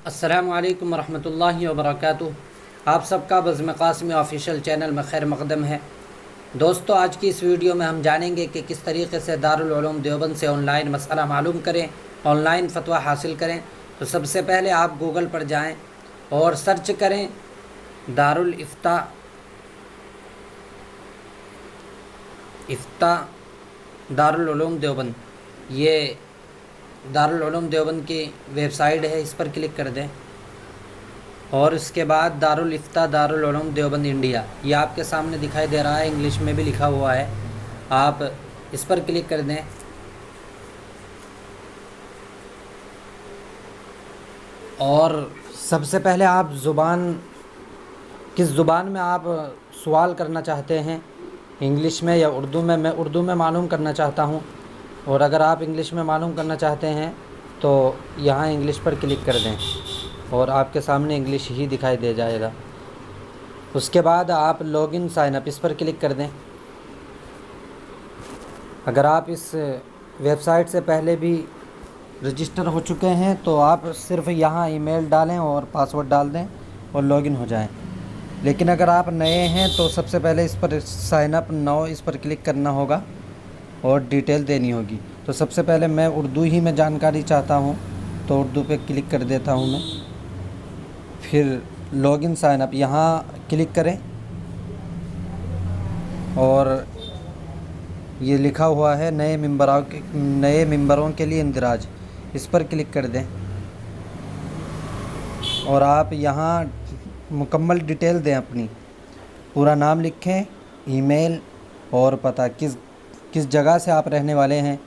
अस्सलामु अलैकुम वरहमतुल्लाहि वबरकातुहू। आप सबका बज़्म क़ासिमी ऑफ़िशियल चैनल में खैर मक़दम है। दोस्तों, आज की इस वीडियो में हम जानेंगे कि किस तरीके से दारुल उलूम देवबंद से ऑनलाइन मसला मालूम करें, ऑनलाइन फ़तवा हासिल करें। तो सबसे पहले आप गूगल पर जाएं और सर्च करें दारुल इफ्ता दारुल उलूम देवबंद। ये दारुल उलूम देवबंद की वेबसाइट है, इस पर क्लिक कर दें और उसके बाद दारुल इफ्ता दारुल उलूम देवबंद इंडिया, ये आपके सामने दिखाई दे रहा है, इंग्लिश में भी लिखा हुआ है। आप इस पर क्लिक कर दें और सबसे पहले आप किस ज़ुबान में आप सवाल करना चाहते हैं, इंग्लिश में या उर्दू में। मैं उर्दू में मालूम करना चाहता हूँ, और अगर आप इंग्लिश में मालूम करना चाहते हैं तो यहाँ इंग्लिश पर क्लिक कर दें और आपके सामने इंग्लिश ही दिखाई दे जाएगा। उसके बाद आप लॉगिन साइन अप, इस पर क्लिक कर दें। अगर आप इस वेबसाइट से पहले भी रजिस्टर हो चुके हैं तो आप सिर्फ यहाँ ईमेल डालें और पासवर्ड डाल दें और लॉगिन हो जाएं। लेकिन अगर आप नए हैं तो सबसे पहले इस पर साइन अप नाउ, इस पर क्लिक करना होगा और डिटेल देनी होगी। तो सबसे पहले मैं उर्दू ही में जानकारी चाहता हूँ तो उर्दू पे क्लिक कर देता हूँ मैं। फिर लॉगिन साइन अप यहाँ क्लिक करें और ये लिखा हुआ है नए मेंबरों के लिए इंदराज, इस पर क्लिक कर दें और आप यहाँ मुकम्मल डिटेल दें अपनी। पूरा नाम लिखें, ईमेल और पता, किस जगह से आप रहने वाले हैं,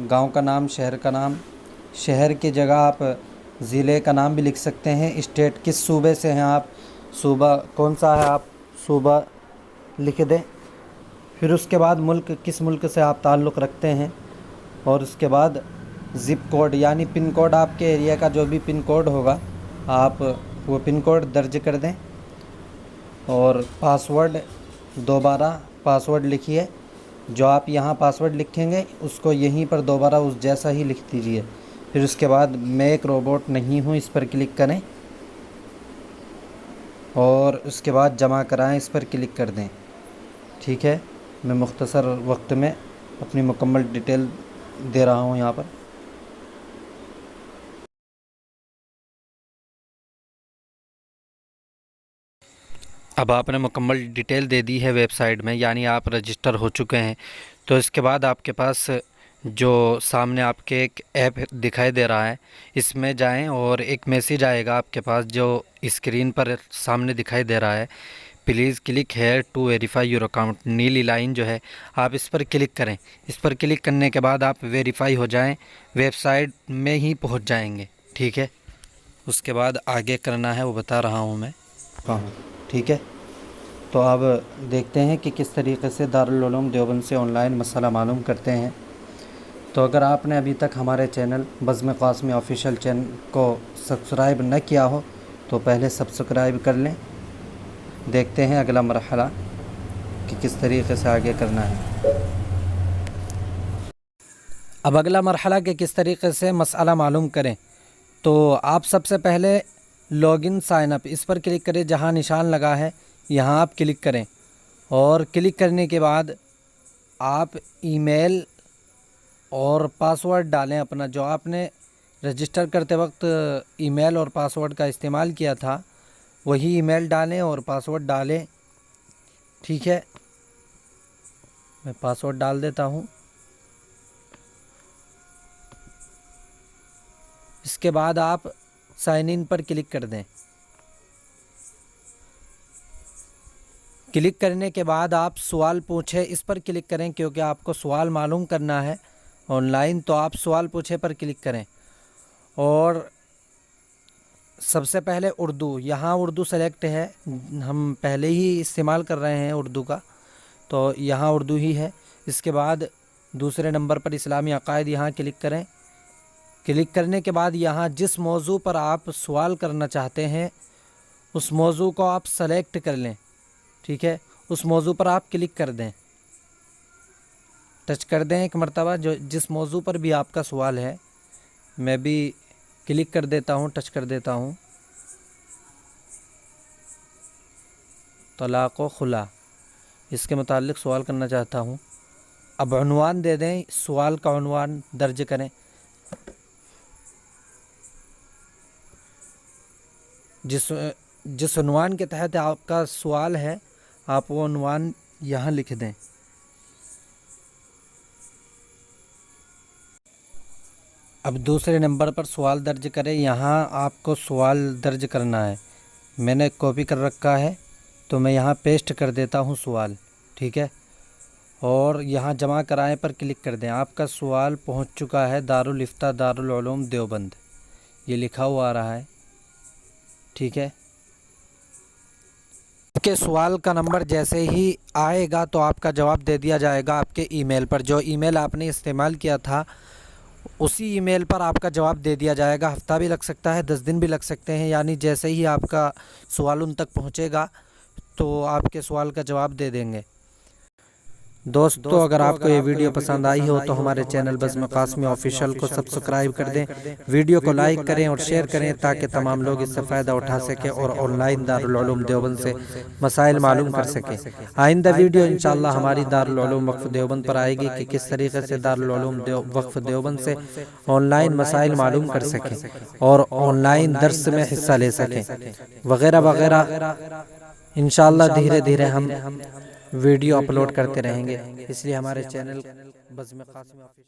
गांव का नाम, शहर का नाम, शहर की जगह आप ज़िले का नाम भी लिख सकते हैं। स्टेट, किस सूबे से हैं आप, सूबा कौन सा है आप सूबा लिख दें। फिर उसके बाद मुल्क, किस मुल्क से आप ताल्लुक़ रखते हैं, और उसके बाद ज़िप कोड यानी पिन कोड, आपके एरिया का जो भी पिन कोड होगा आप वो पिन कोड दर्ज कर दें। और पासवर्ड, दोबारा पासवर्ड लिखिए। जो आप यहाँ पासवर्ड लिखेंगे उसको यहीं पर दोबारा उस जैसा ही लिख दीजिए। फिर उसके बाद मैं एक रोबोट नहीं हूँ, इस पर क्लिक करें और उसके बाद जमा कराएं, इस पर क्लिक कर दें। ठीक है, मैं मुख्तसर वक्त में अपनी मुकम्मल डिटेल दे रहा हूँ यहाँ पर। अब आपने मुकम्मल डिटेल दे दी है वेबसाइट में, यानी आप रजिस्टर हो चुके हैं। तो इसके बाद आपके पास जो सामने आपके एक ऐप दिखाई दे रहा है, इसमें जाएं और एक मैसेज आएगा आपके पास जो स्क्रीन पर सामने दिखाई दे रहा है, please click here to verify your account. नीली लाइन जो है, आप इस पर क्लिक करें। इस पर क्लिक करने के बाद आप वेरीफाई हो जाएं, वेबसाइट में ही पहुंच जाएंगे। ठीक है, उसके बाद आगे करना है वो बता रहा हूं मैं। हाँ, ठीक है। तो अब देखते हैं कि किस तरीक़े से दारुल उलूम देवबंद से ऑनलाइन मसला मालूम करते हैं। तो अगर आपने अभी तक हमारे चैनल बज़्म क़ासिमी ऑफ़िशियल चैनल को सब्सक्राइब न किया हो तो पहले सब्सक्राइब कर लें। देखते हैं अगला मरहला कि किस तरीक़े से आगे करना है। अब अगला मरहला कि किस तरीक़े से मसला मालूम करें, तो आप सबसे पहले लॉगिन साइन अप, इस पर क्लिक करें। जहां निशान लगा है यहां आप क्लिक करें और क्लिक करने के बाद आप ईमेल और पासवर्ड डालें अपना, जो आपने रजिस्टर करते वक्त ईमेल और पासवर्ड का इस्तेमाल किया था वही ईमेल डालें और पासवर्ड डालें। ठीक है, मैं पासवर्ड डाल देता हूं। इसके बाद आप साइन इन पर क्लिक कर दें। क्लिक करने के बाद आप सवाल पूछे, इस पर क्लिक करें, क्योंकि आपको सवाल मालूम करना है ऑनलाइन। तो आप सवाल पूछे पर क्लिक करें और सबसे पहले उर्दू, यहाँ उर्दू सेलेक्ट है, हम पहले ही इस्तेमाल कर रहे हैं उर्दू का, तो यहाँ उर्दू ही है। इसके बाद दूसरे नंबर पर इस्लामी अकायद, यहाँ क्लिक करें। क्लिक करने के बाद यहाँ जिस मौजू पर आप सवाल करना चाहते हैं उस मौजू को आप सेलेक्ट कर लें। ठीक है, उस मौजू पर आप क्लिक कर दें, टच कर दें एक मरतबा, जो जिस मौजू पर भी आपका सवाल है। मैं भी क्लिक कर देता हूँ, टच कर देता हूँ। तलाक़ व खुला, इसके मुताल्लिक़ सवाल करना चाहता हूँ। अब उन्वान दे दें, सवाल का उन्वान दर्ज करें। जिस उन्वान के तहत आपका सवाल है, आप वो उन्वान यहाँ लिख दें। अब दूसरे नंबर पर सवाल दर्ज करें। यहाँ आपको सवाल दर्ज करना है। मैंने कॉपी कर रखा है, तो मैं यहाँ पेस्ट कर देता हूँ सवाल, ठीक है। और यहाँ जमा कराएं पर क्लिक कर दें। आपका सवाल पहुँच चुका है दारुल इफ्ता दारुल उलूम देवबंद, ये लिखा हुआ आ रहा है, ठीक है। आपके सवाल का नंबर जैसे ही आएगा तो आपका जवाब दे दिया जाएगा आपके ईमेल पर। जो ईमेल आपने इस्तेमाल किया था उसी ईमेल पर आपका जवाब दे दिया जाएगा। हफ्ता भी लग सकता है, 10 दिन भी लग सकते हैं, यानी जैसे ही आपका सवाल उन तक पहुंचेगा तो आपके सवाल का जवाब दे देंगे। दोस्तों, अगर आपको ये वीडियो पसंद आई हो तो हमारे चैनल बज़्म क़ासिमी ऑफिशियल को सब्सक्राइब कर दें, वीडियो को लाइक करें और शेयर करें ताकि तमाम लोग इससे फ़ायदा उठा सकें और ऑनलाइन दारुल उलूम देवबंद से मसाइल मालूम कर सकें। आइंदा वीडियो इंशाअल्लाह हमारी दारुल उलूम वक्फ़ देवबंद पर आएगी कि किस तरीके से दारुल उलूम वक्फ़ देवबंद से ऑनलाइन मसाइल मालूम कर सकें और ऑनलाइन दर्स में हिस्सा ले सकें वगैरह वगैरह। इंशाअल्लाह धीरे धीरे हम वीडियो अपलोड करते रहेंगे, इसलिए हमारे चैनल बज़्म क़ासिमी ऑफिशियल